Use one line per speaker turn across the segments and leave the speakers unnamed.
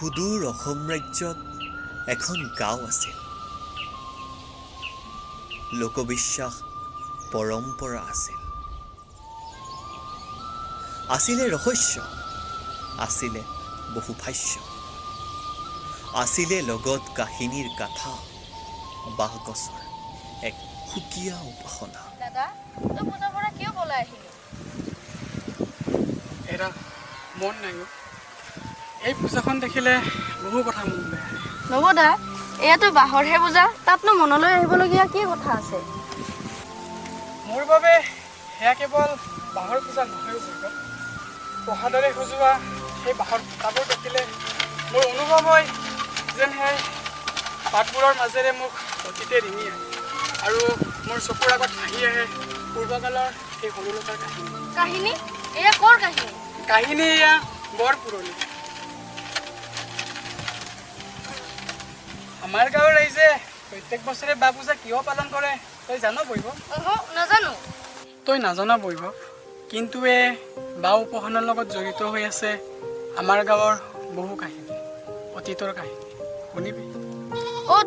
সুদূৰ অসম ৰাজ্যত এখন গাঁও আছিল। লোকবিশ্বাস পৰম্পৰা আছিল। আছিলে ৰহস্য, আছিলে বহু ভাষ্য, আছিলে লগত কাহিনীৰ গাথা, বাঁহগছৰ এক সুকীয়া উপাসনা।
দাদা, তই পূজাৰ পৰা কিয় পলাই আহিলি?
এটা মন নাই। এই পূজাখন দেখিলে বহু কথা মনলৈ আহে।
নবদা, এয়াতো বাঁহৰহে পূজা, তাতনো মনলৈ আহিবলগীয়া কি কথা আছে?
মোৰ বাবে সেয়া কেৱল বাঁহৰ পূজা নহয়, প্ৰসাদৰে সজোৱা সেই বাঁহৰ খুঁটাবোৰ দেখিলে মোৰ অনুভৱ হয় যেন সেই পাতবোৰৰ মাজেৰে মোক অতীতে ৰিঙি আহে আৰু মোৰ চকুৰ আগত ভাহি আহে পূৰ্বকালৰ সেই সৰুলতাৰ কাহিনী।
কাহিনী? এয়া ক'ৰ কাহিনী?
কাহিনী এয়া বৰ পুৰণি। আমাৰ গাঁৱৰ ৰাইজে প্ৰত্যেক বছৰে বাঁহ পূজা কিয় পালন কৰে তই জান বৈভৱ?
নাজানো।
তই নাজানা বৈভৱ, কিন্তু এই বাঁহ উপাসনাৰ লগত জড়িত হৈ আছে আমাৰ গাঁৱৰ বহু কাহিনী, অতীতৰ কাহিনী। শুনিবি?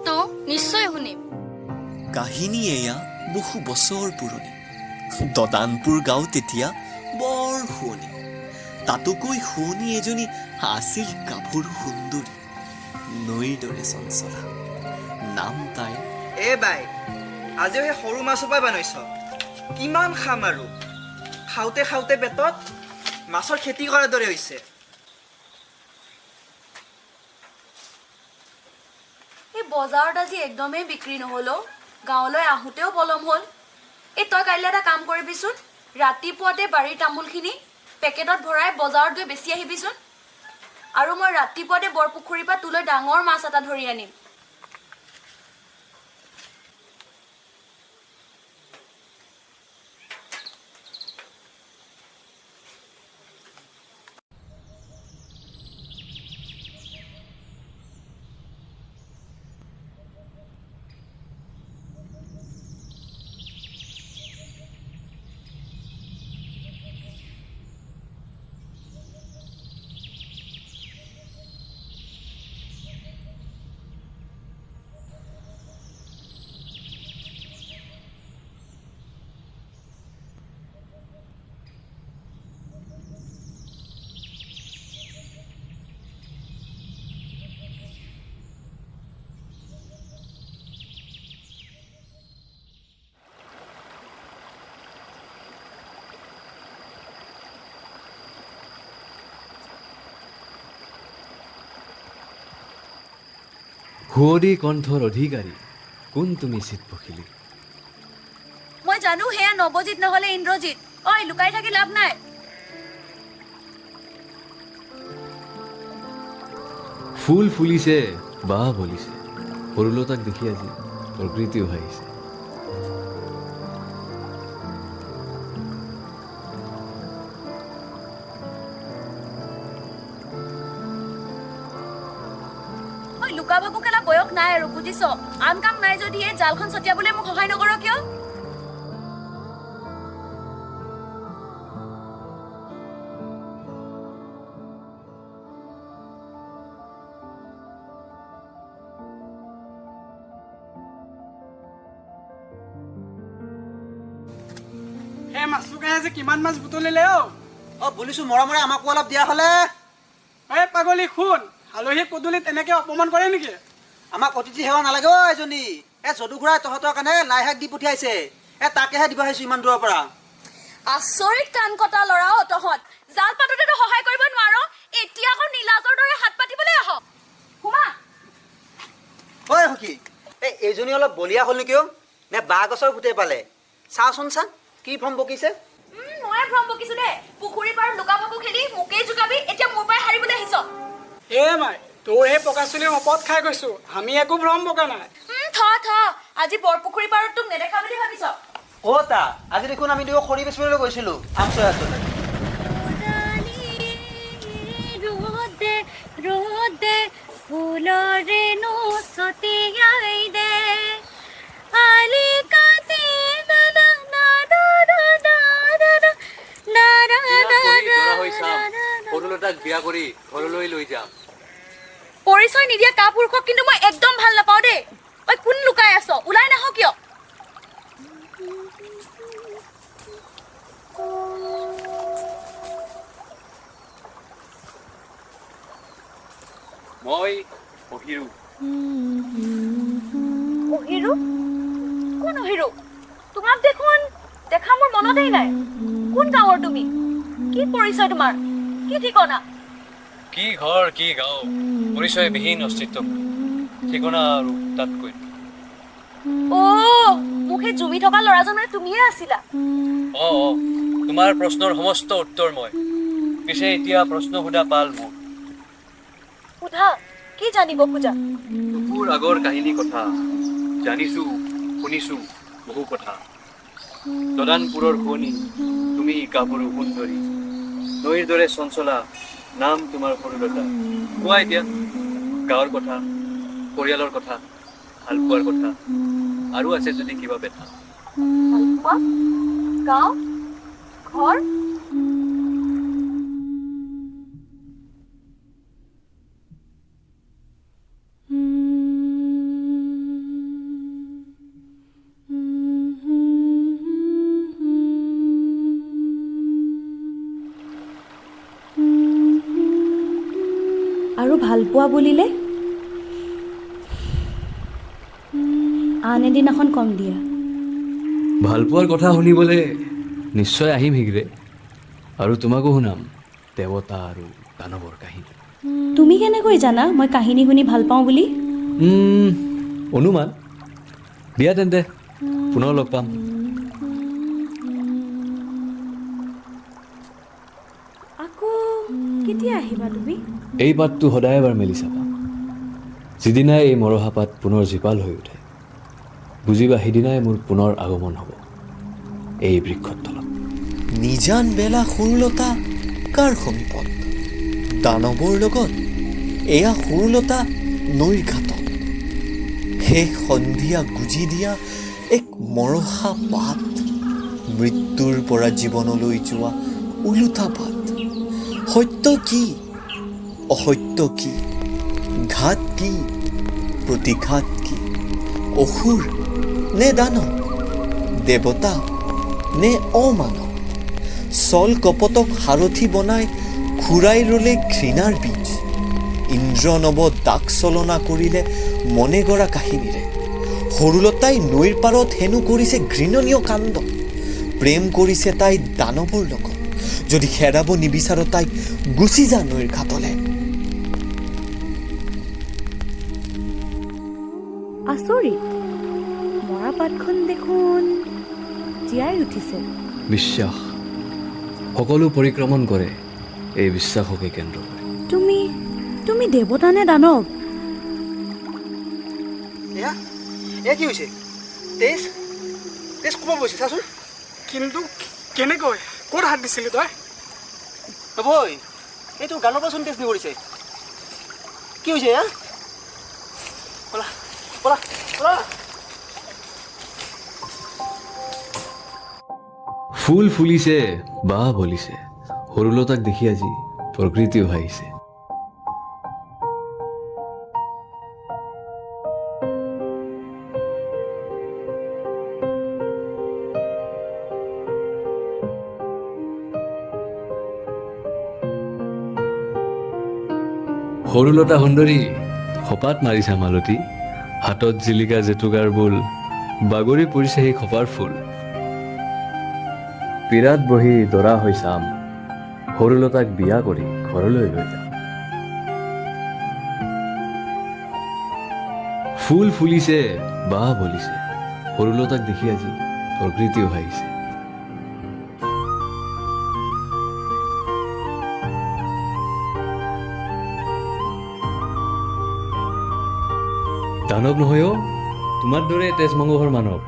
তো নিশ্চয় শুনিম।
কাহিনী এয়া বহু বছৰ পুৰণি। দদানপুৰ গাঁও তেতিয়া বৰ শুৱনি। তাতোকৈ শুৱনি এজনী আছিল গাভৰু সুন্দৰী, নৈৰ দৰে চঞ্চলা। নাম তাই
বাই, আজিও সেই সৰু মাছো পাই বনাইছ? কিমান খাম আৰু? খাওঁতে খাওঁতে পেটত মাছৰ খেতি কৰাৰ দৰে হৈছে।
এই বজাৰত আজি একদমেই বিক্ৰী নহ'ল। গাঁৱলৈ আহোঁতেও পলম হ'ল। তই কাইলৈ এটা কাম কৰিবিচোন, ৰাতিপুৱাতে বাৰীৰ তামোলখিনি পেকেটত ভৰাই বজাৰত গৈ বেচি আহিবিচোন। আৰু মই ৰাতিপুৱাতে বৰপুখুৰীৰ পৰা তোলৈ ডাঙৰ মাছ এটা ধৰি আনিম।
সুৱদী কণ্ঠৰ অধিকাৰী কোন তুমি চিত পখিলি?
মই জানো সেয়া নৱজিত নহ'লে ইন্দ্ৰজিত। লুকাই থাকি লাভ নাই।
ফুল ফুলিছে, বাঁহ বলিছে, সৰুলতাক দেখি আজি প্ৰকৃতিও হাঁহিছে।
লুকা ভাকু খেলা বয়স নাই আৰু, বুজিছ? আন কাম নাই যদি এই জালখন ছটিয়াবলৈ মোক সহায় নকৰ কিয়?
সেই মাছটোকে যে কিমান মাছ বুটলিলে?
বুলিছো মৰমৰে আমাকো অলপ দিয়া হ'লে।
পাগলী শুন, আলহী পদূলি তেনেকে অপমান কৰে নেকি?
আমাক অতিথি সেৱা নালাগে এজনী। যদু খুৰাই তহঁতৰ কাৰণে লাই শাক দি পঠিয়াইছে। তাকেহে দিব আহিছো ইমান দূৰৰ পৰা।
আচৰিত কাণ কটা ল'ৰা তহঁত। জাল পাতোতেতো সহায় কৰিব নোৱাৰ, এতিয়া আকৌ নীলাজৰ দৰে হাত পাতিবলৈ আহ। সোমা।
সখী, এইজনী অলপ বলিয়া হ'ল নেকি? নে বাঁহ গছৰ গোটেই পালে? চাচোন চা, কি ভ্ৰম বকিছে।
ময়ে ভ্ৰম বকিছো দে। পুখুৰী পাৰত লুকা ভাকু খেলি মোকেই জোকাবি, এতিয়া মোৰ পৰাই হাৰিবলৈ আহিছ।
মাই, তোৰ সেই পকাচুলিৰ শপত খাই গৈছো, আমি একো ভ্ৰম বকা নাই।
আজি বৰপুখুৰী পাৰত তোক নেদেখা বুলি ভাবিছ?
আজি দেখোন আমি দুয়ো খৰি বেচিবলৈ গৈছিলো আমচয়াতলৈ।
সৰুলতাক বিয়া কৰি ঘৰলৈ লৈ যাম।
পৰিচয় নিদিয়া কাপুৰুষক কিন্তু মই একদম ভাল নাপাওঁ দেই। ঐ কোন লুকাই আছ? ওলাই নাহ কিয়?
মই অহিৰু।
অহিৰু? কোন অহিৰু? তোমাক দেখোন দেখা মোৰ মনতেই নাই। কোন গাঁৱৰ তুমি? কি পৰিচয় তোমাৰ? কি ঠিকনা?
কি ঘৰ কি গাঁও, পৰিচয়বিহীন অস্তিত্ব, ঠিকনা আৰু তাতকৈ।
মোক সেই জুমি থকা ল'ৰাজন মানে তুমিয়ে আছিলা?
তোমাৰ প্ৰশ্নৰ সমস্ত উত্তৰ মই। পিছে এতিয়া প্ৰশ্ন সোধা পাল মোক।
সোধা, কি জানিব খোজা?
তোৰ আগৰ কাহিনী কথা জানিছো, শুনিছো বহু কথা। দদানপুৰৰ শুৱনি, তুমি কাপুৰু সুন্দৰী, নৈৰ দৰে চঞ্চলা, নাম তোমাৰ সৰুলতা। কোৱা এতিয়া গাঁৱৰ কথা, পৰিয়ালৰ কথা, ভাল পোৱাৰ কথা, আৰু আছে যদি কিবা বেথা।
ভাল পোৱা? গাঁও? ঘৰ? আৰু ভাল পোৱা বুলিলে আন এদিনাখন কম দিয়া।
ভাল পোৱাৰ কথা শুনিবলৈ নিশ্চয় আহিম শীঘ্ৰে, আৰু তোমাকো শুনাম দেৱতা আৰু দানৱৰ কাহিনী।
তুমি কেনেকৈ জানা মই কাহিনী শুনি ভাল পাওঁ বুলি?
অনুমান। দিয়া তেন্তে পুনৰ লগ পাম।
আকৌ কেতিয়া আহিবা তুমি?
এই পাতটো সদায় এবাৰ মেলি চাবা। যিদিনাই এই মৰহা পাত পুনৰ জীপাল হৈ উঠে, বুজিবা সিদিনাই মোৰ পুনৰ আগমন হ'ব এই বৃক্ষৰ তলত।
নিজান বেলা সৰুলতা কাৰ সম্পদ? দানৱৰ লগত? এয়া সৰুলতা নৈৰ ঘাটত। শেষ সন্ধিয়া গুজি দিয়া এক মৰহা পাত, মৃত্যুৰ পৰা জীৱনলৈ যোৱা ওলোটা পাত। সত্য কি অসত্য কি, ঘাত কি প্ৰতিঘাত কি, অসুৰ নে দানৱ, দেৱতা নে অমানৱ? চল কপটক সাৰথি বনাই খুৰাই ৰলে ঘৃণাৰ বীজ, ইন্দ্ৰনৱ দাগ চলনা কৰিলে মনে গঢ়া কাহিনীৰে। সৰুলতাই নৈৰ পাৰত হেনো কৰিছে ঘৃণনীয় কাণ্ড, প্ৰেম কৰিছে তাই দানৱৰ লগত। যদি হেৰাব নিবিচাৰ তাইক গুচি যা নৈৰ ঘাটলে।
আচৰিত, মৰা পাতখন দেখোন জীয়াই উঠিছে।
বিশ্বাস সকলো পৰিক্ৰমণ কৰে, এই বিশ্বাসকে কেন্দ্ৰ কৰে।
তুমি দেৱতা নে দানৱ?
এয়া কি হৈছে? তেজ তেজ ক'ব গৈছে চাচোন।
কিন্তু কেনেকৈ? ক'ত হাত দিছিলি তই?
নবৈ, এইটো গানৰ পৰাচোন তেজ নিবৰিছে। কি হৈছে এয়া? বলা বলা বলা।
ফুল ফুলিছে, বাঁহ বলিছে, সৰুলতাক দেখি আজি প্ৰকৃতিও হাঁহিছে। সৰুলতা সুন্দৰী, খপাত মাৰিছা মালতী, হাতত জিলিকা জেতুকাৰ বোল, বাগৰি পৰিছে সেই খপাৰ ফুল। পীৰাত বহি দৰা হৈ চাম, সৰুলতাক বিয়া কৰি ঘৰলৈ লৈ যাম। ফুল ফুলিছে, বাঁহ বলিছে, সৰুলতাক দেখি আজি প্ৰকৃতিও হাঁহিছে। দানৱ নহয় অ', তোমাৰ দৰে তেজমংগহৰ মানৱ।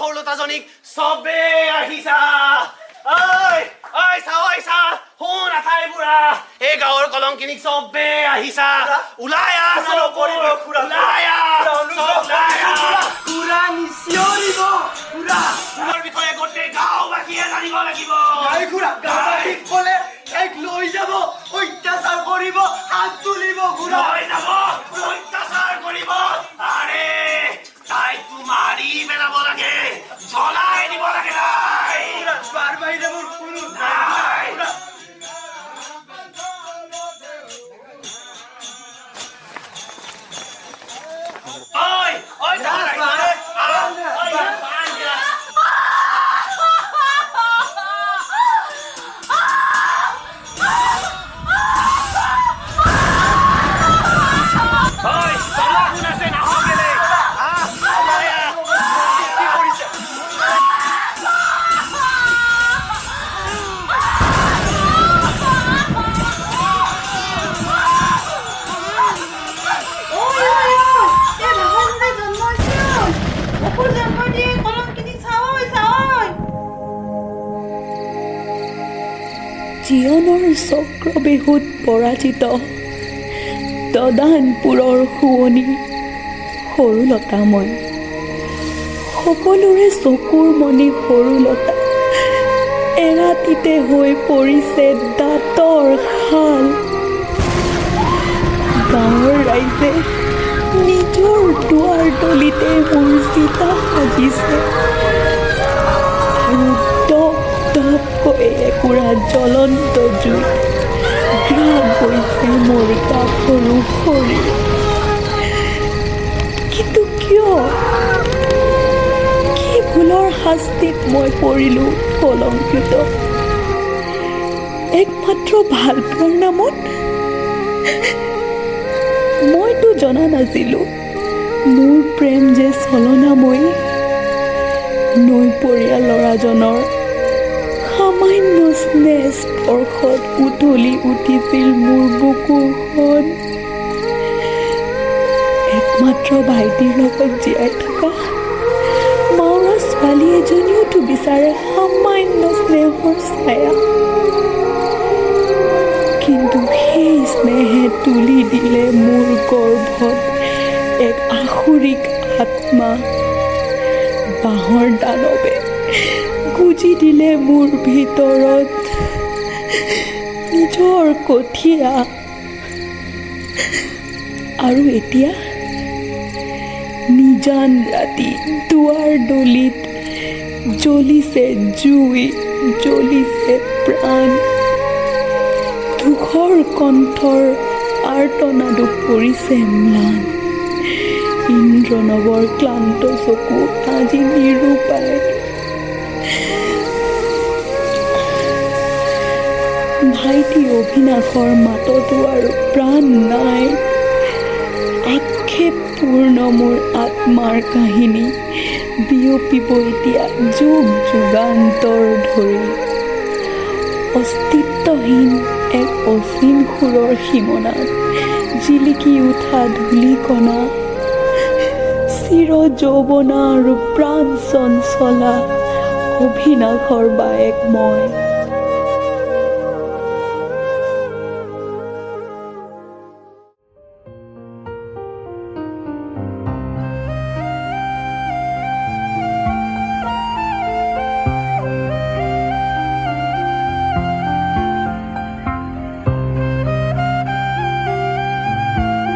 সৰুলতাজনীক চবে আহিছা ঐ ঐ চা শুন আঠাই বুঢ়া এই গাঁৱৰ কলংকিনীক চবে আহিছা ওলাই আহ ওলাই আহ
পুৰা নিচিঞৰিব পুৰা
তোমাৰ বিষয়ে গোটেই গাঁওবাসীয়ে জানিব লাগিব
গাঁওবাসীক ক'লে এক লৈ যাব অত্যাচাৰ কৰিব হাত তুলিব
লৈ যাব অত্যাচাৰ কৰিব আৰে তাইকো মাৰি পেলাব লাগে জ্বলাই দিব লাগে নাই
বাৰ বাহিৰে মোৰ কোনো
নাই ঐ ঐ
জীৱনৰ চক্ৰবেহুত পৰাজিত দদানপুৰৰ শুৱনি সৰুলতা মই সকলোৰে চকুৰ মণি সৰুলতা এৰাতিতে হৈ পৰিছে দাঁতৰ শাল গাঁৱৰ ৰাইজে নিজৰ দুৱাৰ তলিতে মোৰ চিতা সাজিছে আৰু দপকৈ একুৰা জ্বলন্ত জুই গ্ৰাস গৈছে মোৰ গাভৰু শৰীৰ কিন্তু কিয় কি ভুলৰ শাস্তিত মই পৰিলোঁ কলংকিত একমাত্ৰ ভালপোৱাৰ নামত মইতো জনা নাছিলোঁ মোৰ প্ৰেম যে ছলনাময়ী নৈপৰীয়া ল'ৰাজনৰ সামান্য স্নেহ স্পৰ্শত উতলি উঠিছিল মোৰ বুকুখন একমাত্ৰ ভাইটিৰ লগত জীয়াই থকা মাউৰা ছোৱালী এজনীওতো বিচাৰে সামান্য স্নেহৰ ছায়া কিন্তু সেই স্নেহে তুলি দিলে মোৰ গৰ্ভত এক আসুৰিক আত্মা বাঁহৰ দানৱে গুজি দিলে মোৰ ভিতৰত নিজৰ কঠীয়া আৰু এতিয়া নিজান ৰাতি দুৱাৰ দলিত জ্বলিছে জুই জ্বলিছে প্ৰাণ দুখৰ কণ্ঠৰ আৰ্তনাদো পৰিছে ম্লান ইন্দ্ৰনৱৰ ক্লান্ত চকু আজি নিৰূপায় ভাইটি অভিনাশৰ মাততো আৰু প্ৰাণ নাই আক্ষেপপূৰ্ণ মোৰ আত্মাৰ কাহিনী বিয়পিব এতিয়া যুগ যুগান্তৰ ধৰি অস্তিত্বহীন এক অসীম সুৰৰ সীমনাত জিলিকি উঠা ধূলিকণা চিৰ যৌৱনা আৰু প্ৰাণ চঞ্চলা অভিনাশৰ বায়েক মই